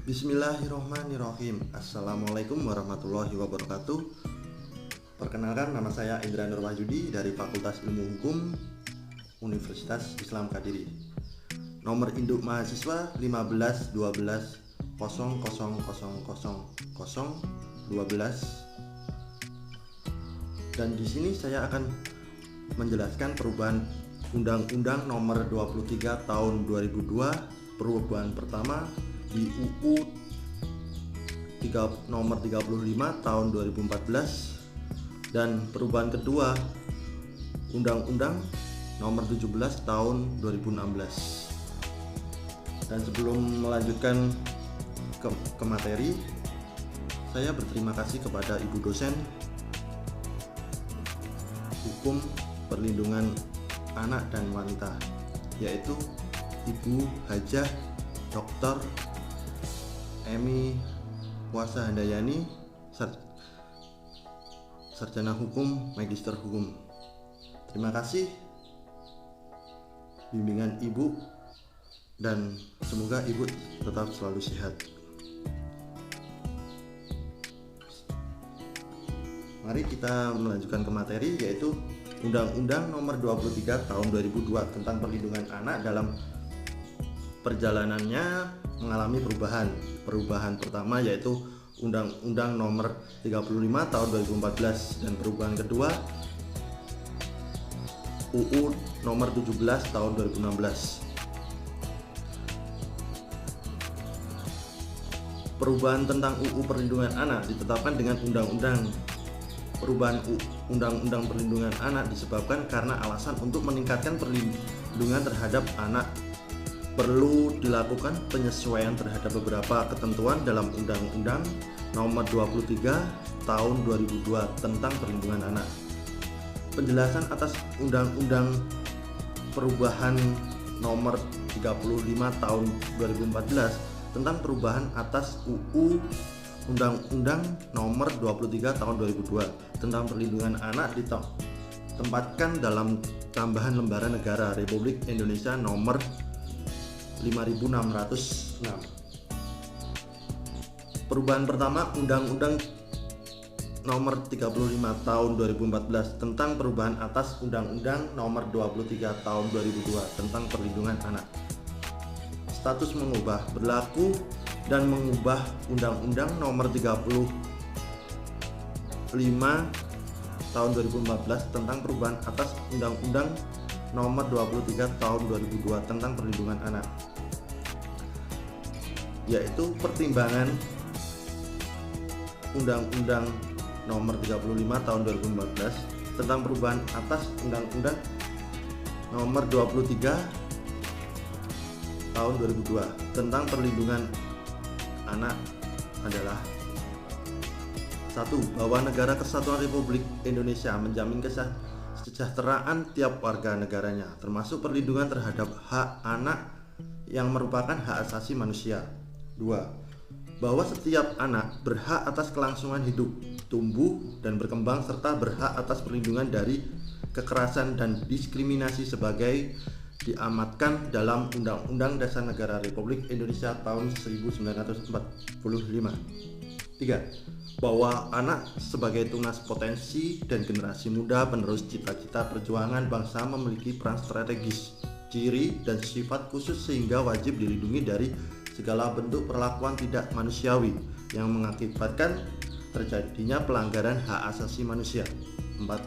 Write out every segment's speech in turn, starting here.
Bismillahirrohmanirrohim. Assalamualaikum warahmatullahi wabarakatuh. Perkenalkan, nama saya Indra Nur Wahyudi dari Fakultas Ilmu Hukum Universitas Islam Kadiri. Nomor induk mahasiswa 15 12 00 12. Dan di sini saya akan menjelaskan perubahan Undang-Undang Nomor 23 Tahun 2002. Perubahan pertama di UU Nomor 35 Tahun 2014, dan perubahan kedua Undang-Undang Nomor 17 Tahun 2016. Dan sebelum melanjutkan ke materi, saya berterima kasih kepada Ibu dosen Hukum Perlindungan Anak dan Wanita, yaitu Ibu Hajah Dr. Emi Puasa Handayani, Sarjana Hukum, Magister Hukum. Terima kasih bimbingan Ibu, dan semoga Ibu tetap selalu sehat. Mari kita melanjutkan ke materi, yaitu Undang-Undang Nomor 23 Tahun 2002 tentang Perlindungan Anak dalam perjalanannya mengalami perubahan. Perubahan pertama yaitu Undang-Undang Nomor 35 Tahun 2014, dan perubahan kedua UU Nomor 17 Tahun 2016. Perubahan tentang UU Perlindungan Anak ditetapkan dengan undang-undang. Perubahan Undang-Undang Perlindungan Anak disebabkan karena alasan untuk meningkatkan perlindungan terhadap anak. Perlu dilakukan penyesuaian terhadap beberapa ketentuan dalam Undang-Undang Nomor 23 Tahun 2002 tentang Perlindungan Anak. Penjelasan atas Undang-Undang Perubahan Nomor 35 Tahun 2014 tentang perubahan atas UU Undang-Undang Nomor 23 Tahun 2002 tentang Perlindungan Anak ditempatkan dalam tambahan lembaran negara Republik Indonesia Nomor 5606. Perubahan pertama, Undang-Undang Nomor 35 Tahun 2014 tentang perubahan atas Undang-Undang Nomor 23 Tahun 2002 tentang Perlindungan Anak. Status mengubah, berlaku dan mengubah Undang-Undang Nomor 35 Tahun 2014 tentang perubahan atas Undang-Undang Nomor 23 Tahun 2002 tentang Perlindungan Anak, yaitu pertimbangan Undang-Undang Nomor 35 Tahun 2014 tentang perubahan atas Undang-Undang Nomor 23 Tahun 2002 tentang Perlindungan Anak adalah: 1. Bahwa Negara Kesatuan Republik Indonesia menjamin kesejahteraan tiap warga negaranya, termasuk perlindungan terhadap hak anak yang merupakan hak asasi manusia. 2. Bahwa setiap anak berhak atas kelangsungan hidup, tumbuh, dan berkembang, serta berhak atas perlindungan dari kekerasan dan diskriminasi sebagai diamatkan dalam Undang-Undang Dasar Negara Republik Indonesia tahun 1945. 3. Bahwa anak sebagai tunas potensi dan generasi muda penerus cita-cita perjuangan bangsa memiliki peran strategis, ciri dan sifat khusus sehingga wajib dilindungi dari segala bentuk perlakuan tidak manusiawi yang mengakibatkan terjadinya pelanggaran hak asasi manusia. 4.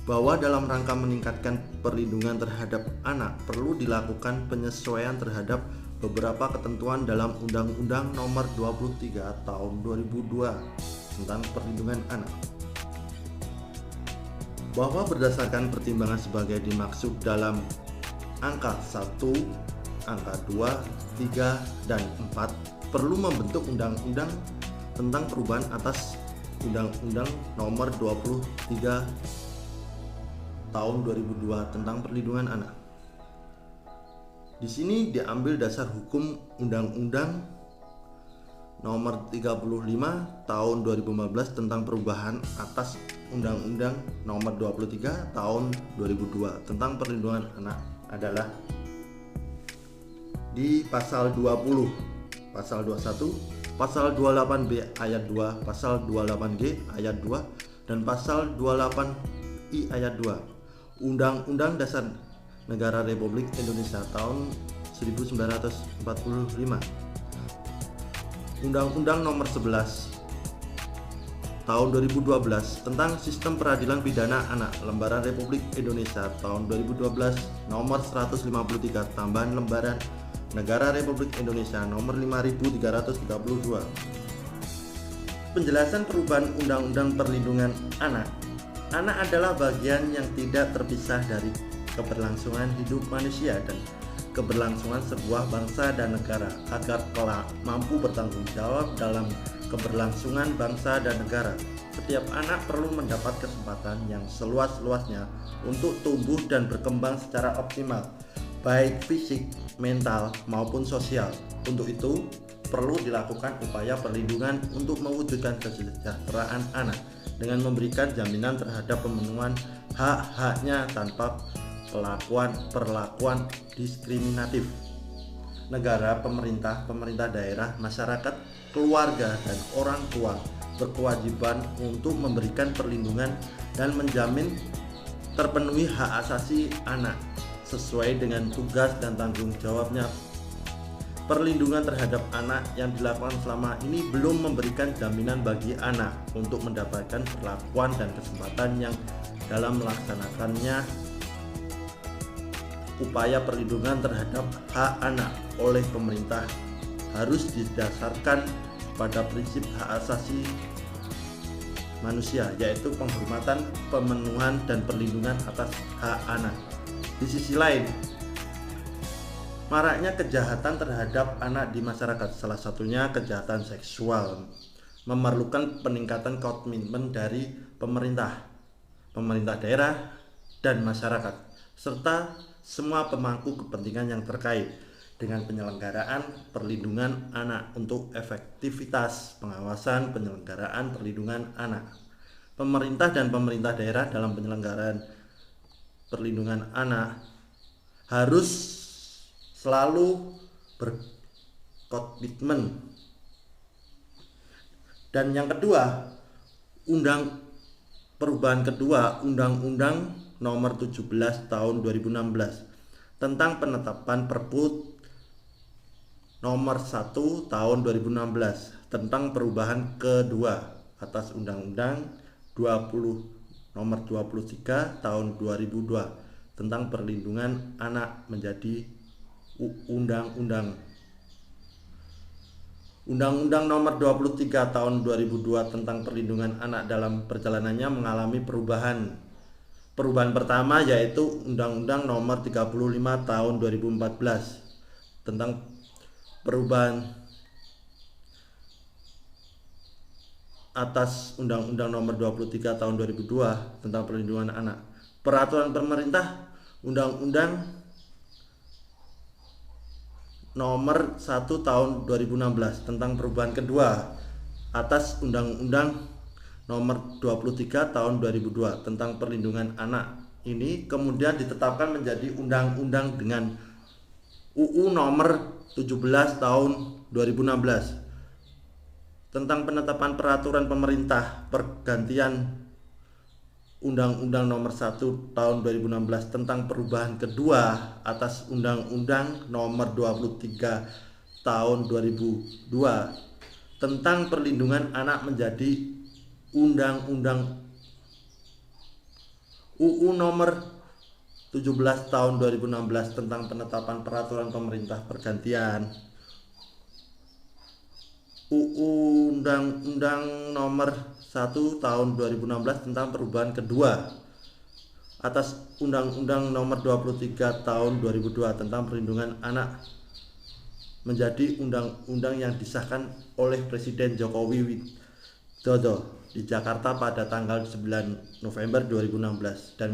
Bahwa dalam rangka meningkatkan perlindungan terhadap anak perlu dilakukan penyesuaian terhadap beberapa ketentuan dalam Undang-Undang Nomor 23 Tahun 2002 tentang Perlindungan Anak. Bahwa berdasarkan pertimbangan sebagai dimaksud dalam angka 1, angka 2, 3, dan 4 perlu membentuk undang-undang tentang perubahan atas Undang-Undang Nomor 23 Tahun 2002 tentang Perlindungan Anak. Di sini diambil dasar hukum Undang-Undang Nomor 35 Tahun 2015 tentang perubahan atas Undang-Undang Nomor 23 Tahun 2002 tentang Perlindungan Anak adalah di pasal 20 pasal 21, pasal 28B ayat 2, pasal 28G ayat 2, dan pasal 28I ayat 2 Undang-Undang Dasar Negara Republik Indonesia tahun 1945, Undang-Undang Nomor 11 tahun 2012 tentang Sistem Peradilan Pidana Anak, Lembaran Republik Indonesia tahun 2012 nomor 153 tambahan Lembaran Negara Republik Indonesia nomor 5332. Penjelasan perubahan Undang-Undang Perlindungan Anak. Anak adalah bagian yang tidak terpisah dari keberlangsungan hidup manusia dan keberlangsungan sebuah bangsa dan negara. Agar kelak mampu bertanggung jawab dalam keberlangsungan bangsa dan negara, setiap anak perlu mendapat kesempatan yang seluas-luasnya untuk tumbuh dan berkembang secara optimal, baik fisik, mental, maupun sosial. Untuk itu, perlu dilakukan upaya perlindungan untuk mewujudkan kesejahteraan anak dengan memberikan jaminan terhadap pemenuhan hak-haknya tanpa perlakuan diskriminatif. Negara, pemerintah daerah, masyarakat, keluarga, dan orang tua berkewajiban untuk memberikan perlindungan dan menjamin terpenuhi hak asasi anak sesuai dengan tugas dan tanggung jawabnya. Perlindungan terhadap anak yang dilakukan selama ini belum memberikan jaminan bagi anak untuk mendapatkan perlakuan dan kesempatan yang dalam melaksanakannya. Upaya perlindungan terhadap hak anak oleh pemerintah harus didasarkan pada prinsip hak asasi manusia, yaitu penghormatan, pemenuhan, dan perlindungan atas hak anak. Di sisi lain, maraknya kejahatan terhadap anak di masyarakat, salah satunya kejahatan seksual, memerlukan peningkatan komitmen dari pemerintah daerah, dan masyarakat, serta semua pemangku kepentingan yang terkait dengan penyelenggaraan perlindungan anak untuk efektivitas pengawasan penyelenggaraan perlindungan anak. Pemerintah dan pemerintah daerah dalam penyelenggaraan perlindungan anak harus selalu berkomitmen. Dan yang kedua, perubahan kedua, Undang-Undang Nomor 17 Tahun 2016 tentang penetapan Perpu Nomor 1 Tahun 2016 tentang perubahan kedua atas Undang-Undang Nomor 23 Tahun 2002 tentang perlindungan anak menjadi Undang-Undang Nomor 23 Tahun 2002 tentang perlindungan anak dalam perjalanannya mengalami perubahan. Perubahan pertama yaitu Undang-Undang Nomor 35 Tahun 2014 tentang perubahan atas Undang-Undang Nomor 23 Tahun 2002 tentang perlindungan anak. Peraturan pemerintah Undang-Undang Nomor 1 Tahun 2016 tentang perubahan kedua atas Undang-Undang Nomor 23 Tahun 2002 tentang perlindungan anak ini kemudian ditetapkan menjadi undang-undang dengan UU Nomor 17 Tahun 2016 tentang penetapan peraturan pemerintah pergantian Undang-Undang Nomor 1 Tahun 2016 tentang perubahan kedua atas Undang-Undang Nomor 23 Tahun 2002 tentang perlindungan anak menjadi Undang-Undang UU Nomor 17 Tahun 2016 tentang penetapan peraturan pemerintah pergantian Undang-Undang Nomor 1 Tahun 2016 tentang perubahan kedua atas Undang-Undang Nomor 23 Tahun 2002 tentang perlindungan anak menjadi undang-undang yang disahkan oleh Presiden Joko Widodo di Jakarta pada tanggal 9 November 2016 dan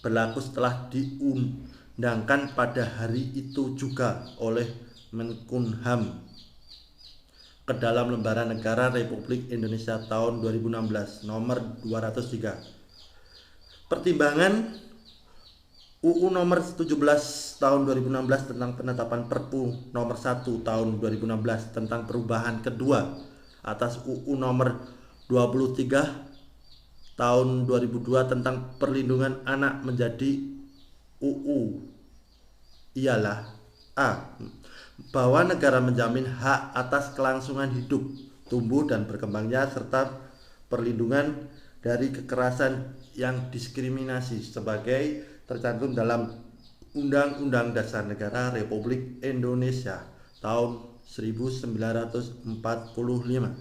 berlaku setelah diundangkan pada hari itu juga oleh Menkumham ke dalam Lembaran Negara Republik Indonesia tahun 2016 nomor 203. Pertimbangan UU nomor 17 tahun 2016 tentang penetapan Perpu nomor 1 tahun 2016 tentang perubahan kedua atas UU nomor 23 tahun 2002 tentang perlindungan anak menjadi UU ialah A. Bahwa negara menjamin hak atas kelangsungan hidup, tumbuh dan berkembangnya serta perlindungan dari kekerasan yang diskriminasi sebagai tercantum dalam Undang-Undang Dasar Negara Republik Indonesia tahun 1945,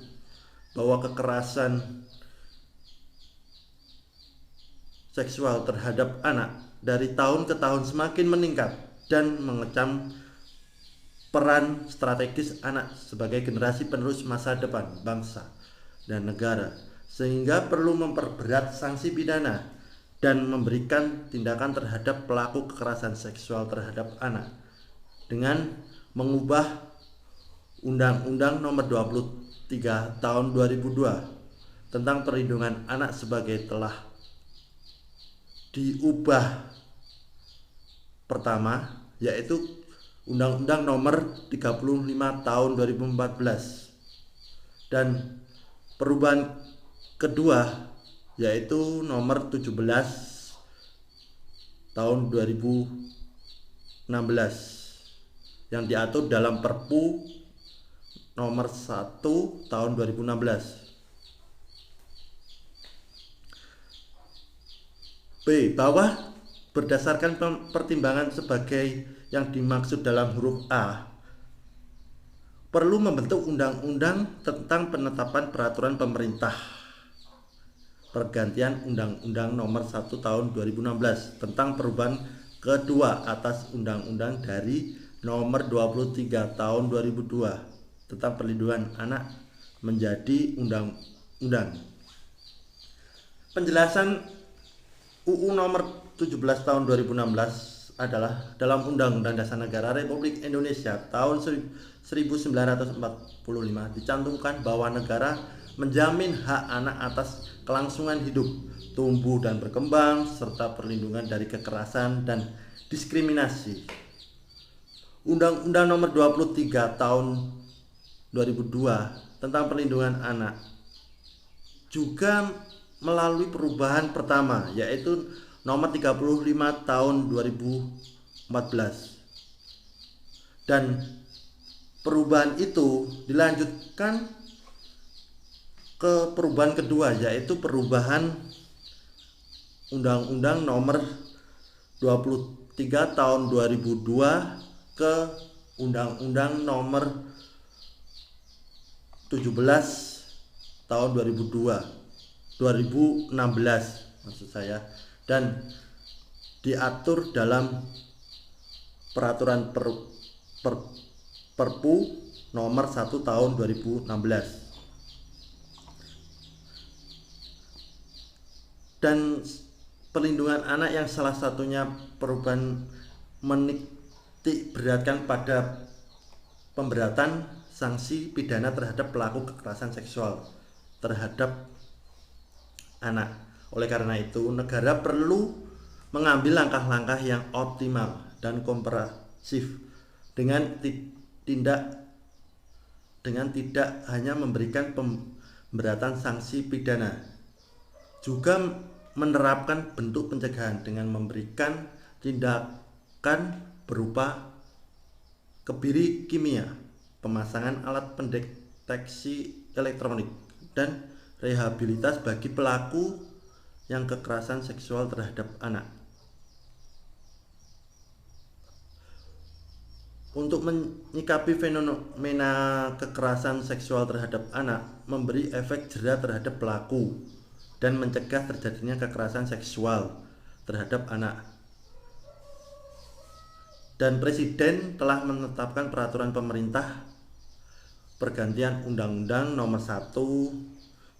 bahwa kekerasan seksual terhadap anak dari tahun ke tahun semakin meningkat dan mengecam peran strategis anak sebagai generasi penerus masa depan bangsa dan negara, sehingga perlu memperberat sanksi pidana dan memberikan tindakan terhadap pelaku kekerasan seksual terhadap anak dengan mengubah Undang-Undang Nomor 23 Tahun 2002 tentang perlindungan anak sebagai telah diubah pertama, yaitu Undang-Undang Nomor 35 Tahun 2014, dan perubahan kedua yaitu Nomor 17 Tahun 2016 yang diatur dalam Perpu Nomor 1 Tahun 2016. B. Bahwa berdasarkan pertimbangan sebagai yang dimaksud dalam huruf A, perlu membentuk undang-undang tentang penetapan peraturan pemerintah pergantian Undang-Undang Nomor 1 Tahun 2016 tentang perubahan kedua atas Undang-Undang dari Nomor 23 Tahun 2002 tentang perlindungan anak menjadi undang-undang. Penjelasan UU Nomor 17 Tahun 2016 adalah dalam Undang-Undang Dasar Negara Republik Indonesia tahun 1945 dicantumkan bahwa negara menjamin hak anak atas kelangsungan hidup, tumbuh dan berkembang serta perlindungan dari kekerasan dan diskriminasi. Undang-Undang Nomor 23 Tahun 2002 tentang perlindungan anak juga melalui perubahan pertama, yaitu Nomor 35 Tahun 2014, dan perubahan itu dilanjutkan ke perubahan kedua, yaitu perubahan Undang-Undang Nomor 23 Tahun 2002 ke Undang-Undang Nomor 17 Tahun 2016 maksud saya, dan diatur dalam peraturan Perpu Nomor 1 Tahun 2016. Dan perlindungan anak yang salah satunya perubahan menitik beratkan pada pemberatan sanksi pidana terhadap pelaku kekerasan seksual terhadap anak. Oleh karena itu, negara perlu mengambil langkah-langkah yang optimal dan komprehensif dengan tidak hanya memberikan pemberatan sanksi pidana, juga menerapkan bentuk pencegahan dengan memberikan tindakan berupa kebiri kimia, pemasangan alat pendeteksi elektronik, dan rehabilitas bagi pelaku yang kekerasan seksual terhadap anak. Untuk menyikapi fenomena kekerasan seksual terhadap anak, memberi efek jera terhadap pelaku dan mencegah terjadinya kekerasan seksual terhadap anak. Dan Presiden telah menetapkan peraturan pemerintah pergantian Undang-Undang Nomor 1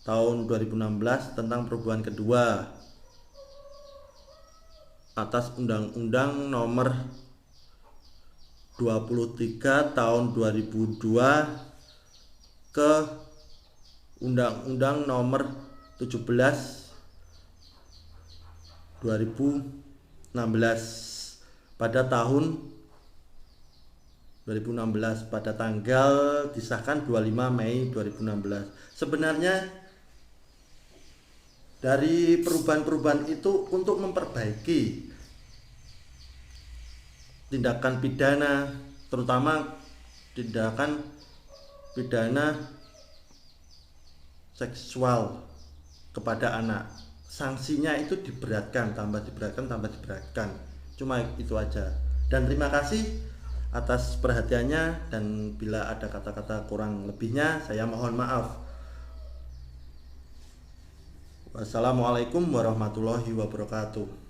Tahun 2016 tentang perubahan kedua atas Undang-Undang Nomor 23 Tahun 2002 ke Undang-Undang Nomor 17 2016 pada tahun 2016 pada tanggal disahkan 25 Mei 2016. Sebenarnya dari perubahan-perubahan itu untuk memperbaiki tindakan pidana, terutama tindakan pidana seksual kepada anak. Sanksinya itu diberatkan, tambah diberatkan. Cuma itu aja. Dan terima kasih atas perhatiannya, dan bila ada kata-kata kurang lebihnya saya mohon maaf. Wassalamualaikum warahmatullahi wabarakatuh.